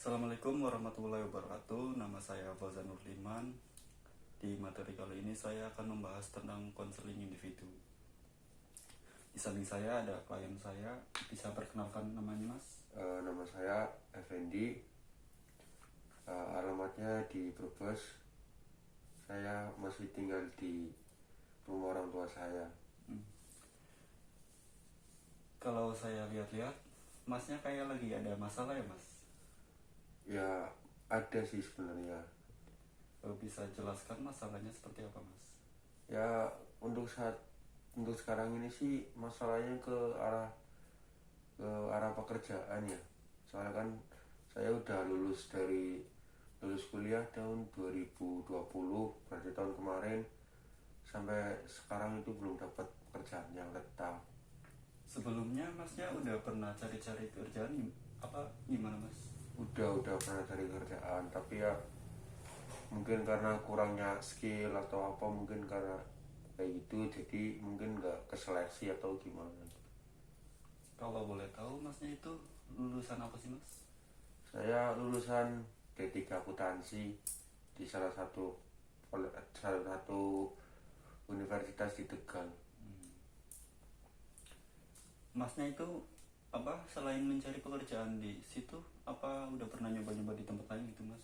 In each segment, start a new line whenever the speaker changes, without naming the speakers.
Assalamualaikum warahmatullahi wabarakatuh. Nama saya Fauzan Nurliman. Di materi kali ini saya akan membahas tentang konseling individu. Di samping saya ada klien saya. Bisa perkenalkan namanya, Mas?
Nama saya Effendi. Alamatnya di Brebes. Saya masih tinggal di rumah orang tua saya.
Kalau saya lihat-lihat, Masnya kayak lagi ada masalah ya, Mas?
Ya ada sih sebenarnya.
Bisa jelaskan masalahnya seperti apa, Mas?
Ya untuk sekarang ini sih masalahnya ke arah pekerjaan ya. Soalnya kan saya udah lulus kuliah tahun 2020, berarti tahun kemarin, sampai sekarang itu belum dapat pekerjaan yang tetap.
Sebelumnya Masnya udah pernah cari-cari kerjaan apa gimana, Mas?
Udah pernah cari kerjaan, tapi ya mungkin karena kurangnya skill atau apa, mungkin karena kayak gitu, jadi mungkin nggak keseleksi atau gimana.
Kalau boleh tahu, Masnya itu lulusan apa sih, Mas?
Saya lulusan D3 akuntansi di salah satu universitas di Tegal.
Masnya itu apa selain mencari pekerjaan di situ, apa udah pernah nyoba-nyoba di tempat lain gitu, Mas?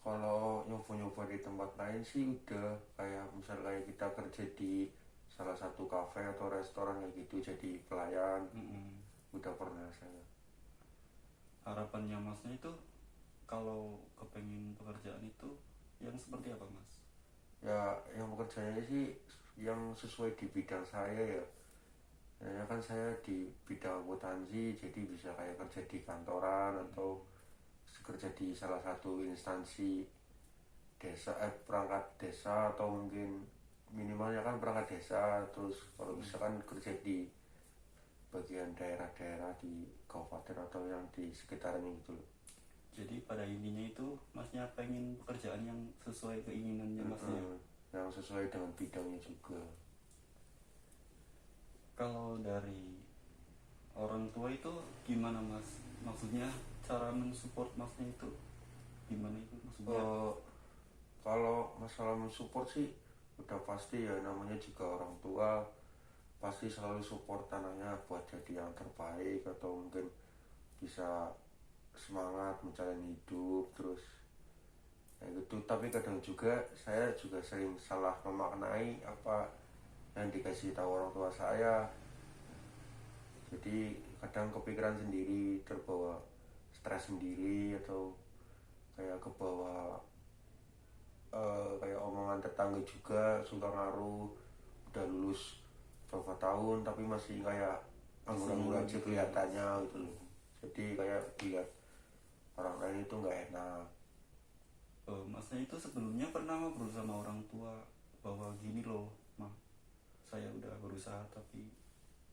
Kalau nyoba-nyoba di tempat lain sih udah, kayak misalnya kayak kita kerja di salah satu kafe atau restoran kayak gitu, jadi pelayan. Udah pernah saya.
Harapannya Masnya itu kalau kepengen pekerjaan itu yang seperti apa, Mas?
Ya yang pekerjaannya sih yang sesuai di bidang saya ya. Ya kan saya di bidang akuntansi, jadi bisa kayak kerja di kantoran atau kerja di salah satu instansi desa, perangkat desa, atau mungkin minimalnya kan perangkat desa. Terus kalau bisa kan kerja di bagian daerah-daerah di kabupaten atau yang di sekitarnya gitu loh.
Jadi pada intinya itu Masnya pengen pekerjaan yang sesuai keinginannya Masnya.
Yang sesuai dengan bidangnya juga.
Kalau dari orang tua itu gimana, Mas? Maksudnya cara mensupport Masnya itu gimana itu maksudnya?
Kalau masalah mensupport sih udah pasti ya, namanya juga orang tua pasti selalu support anaknya buat jadi yang terbaik, atau mungkin bisa semangat menjalani hidup terus kayak gitu. Tapi kadang juga saya juga sering salah memaknai apa yang dikasih tahu orang tua saya, jadi kadang kepikiran sendiri, terbawa stres sendiri, atau kayak kebawa kayak omongan tetangga juga suka ngaruh. Udah lulus berapa tahun tapi masih kayak anggur-anggur aja kelihatannya gitu loh. Jadi kayak dilihat orang lain itu nggak enak.
Masnya itu sebelumnya pernah ngobrol sama orang tua bahwa gini loh, Mam, saya udah berusaha tapi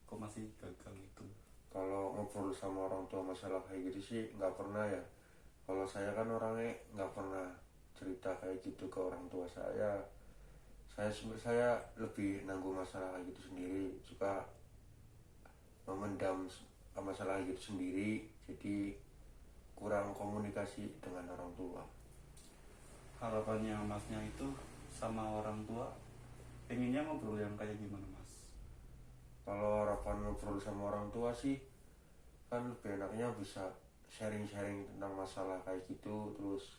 kok masih gagal gitu?
Kalau ngobrol sama orang tua masalah kayak gitu sih nggak pernah ya. Kalau saya kan orangnya nggak pernah cerita kayak gitu ke orang tua saya. Saya lebih nanggung masalah kayak gitu sendiri, suka memendam masalah kayak gitu sendiri, jadi kurang komunikasi dengan orang tua.
Harapannya Masnya itu sama orang tua pengennya ngobrol yang kayak gimana, Mas?
Kalau harapan ngobrol sama orang tua sih kan lebih enaknya bisa sharing-sharing tentang masalah kayak gitu. Terus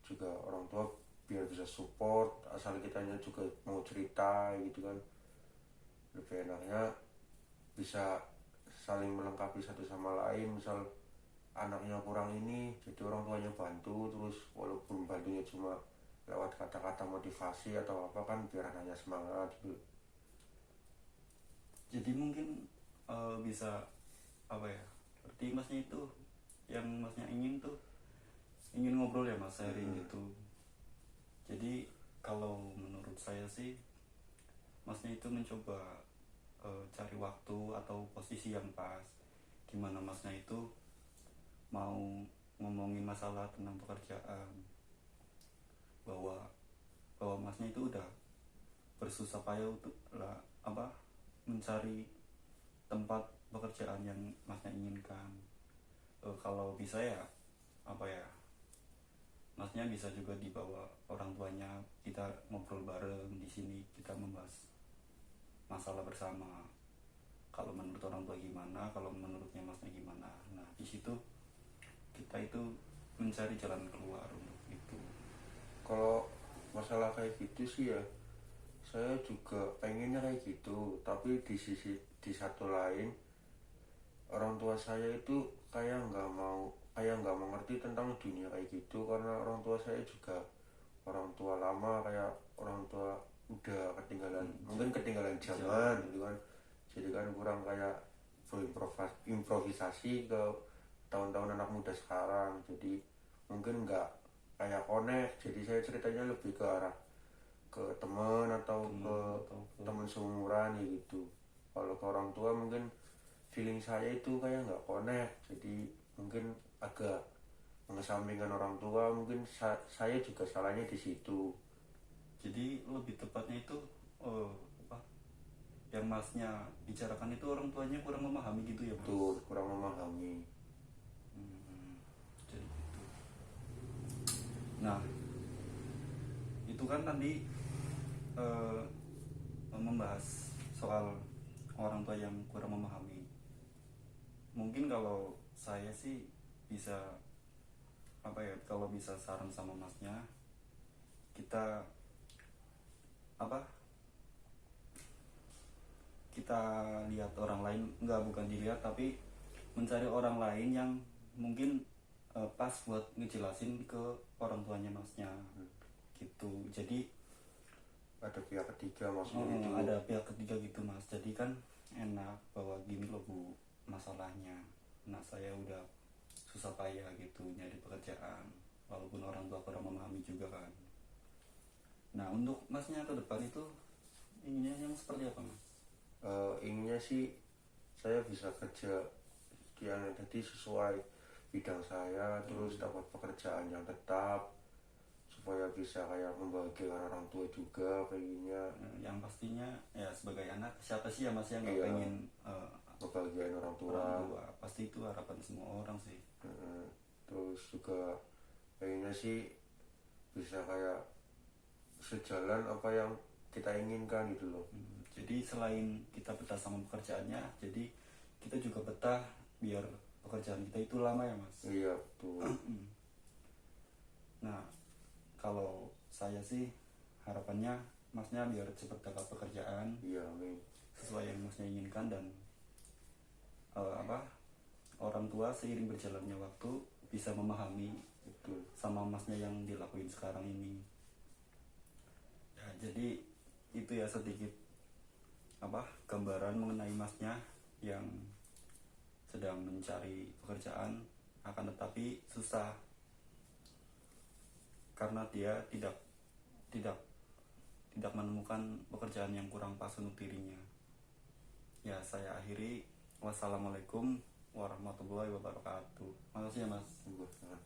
juga orang tua biar bisa support, asal kitanya juga mau cerita gitu kan. Lebih enaknya bisa saling melengkapi satu sama lain. Misal anaknya kurang ini, jadi orang tuanya bantu, terus walaupun bantunya cuma lewat kata-kata motivasi atau apa, kan biar anaknya semangat gitu.
Jadi mungkin bisa apa ya? Berarti Masnya itu yang Masnya ingin tuh ingin ngobrol ya, Mas, sharing gitu. Jadi kalau menurut saya sih Masnya itu mencoba cari waktu atau posisi yang pas, gimana Masnya itu mau ngomongin masalah tentang pekerjaan, bahwa Masnya itu udah bersusah payah untuk mencari tempat pekerjaan yang Masnya inginkan. Kalau bisa ya apa ya, masnya bisa juga dibawa orang tuanya, kita ngobrol bareng di sini, kita membahas masalah bersama. Kalau menurut orang tua gimana, kalau menurutnya masnya gimana. Nah di situ kita itu mencari jalan keluar untuk itu.
Kalau masalah kayak gitu sih ya, saya juga pengennya kayak gitu, tapi di satu lain orang tua saya itu kayak nggak mengerti tentang dunia kayak gitu, karena orang tua saya juga orang tua lama, kayak orang tua udah ketinggalan, mungkin ketinggalan zaman gitu kan, jadi kan kurang kayak improvisasi ke tahun-tahun anak muda sekarang, jadi mungkin nggak kayak connect. Jadi saya ceritanya lebih ke arah ke teman atau ke teman seumuran ya gitu. Kalau ke orang tua mungkin feeling saya itu kayak nggak connect, jadi mungkin agak mengesampingkan orang tua. Mungkin saya juga salahnya di situ.
Jadi lebih tepatnya itu apa, yang masnya bicarakan itu orang tuanya kurang memahami gitu ya mas?
Tuh kurang memahami.
Jadi gitu. Nah itu kan tadi membahas soal orang tua yang kurang memahami. Mungkin kalau saya sih bisa apa ya, kalau bisa saran sama masnya, kita apa, kita lihat orang lain, bukan dilihat tapi mencari orang lain yang mungkin pas buat ngejelasin ke orang tuanya masnya gitu. Jadi
Ada pihak ketiga maksudnya itu.
ada pihak ketiga gitu mas, jadi kan enak bahwa gini loh bu masalahnya. Nah saya udah susah payah gitu nyari pekerjaan, walaupun orang tua kurang memahami juga kan. Nah untuk masnya ke depan itu inginnya yang seperti apa mas?
Inginnya sih saya bisa kerja yang tadi sesuai bidang saya, terus dapat pekerjaan yang tetap, supaya bisa kayak membahagiakan orang tua juga pengennya.
Yang pastinya ya sebagai anak siapa sih ya mas yang nggak
Iya,
pengen
ngebahagiain orang tua.
orang tua, pasti itu harapan semua orang sih.
Terus juga pengennya sih bisa kayak sejalan apa yang kita inginkan gitu loh.
Jadi selain kita betah sama pekerjaannya, jadi kita juga betah biar pekerjaan kita itu lama ya mas.
Iya betul.
Nah kalau saya sih harapannya masnya biar cepat dapat pekerjaan
Iya amin.
sesuai yang masnya inginkan, dan apa, orang tua seiring berjalannya waktu bisa memahami
Betul.
sama masnya yang dilakuin sekarang ini. Ya, jadi itu ya sedikit apa gambaran mengenai masnya yang sedang mencari pekerjaan, akan tetapi susah karena dia tidak menemukan pekerjaan yang kurang pas untuk dirinya. Ya saya akhiri, wassalamualaikum warahmatullahi wabarakatuh. Makasih ya mas.
Enggak.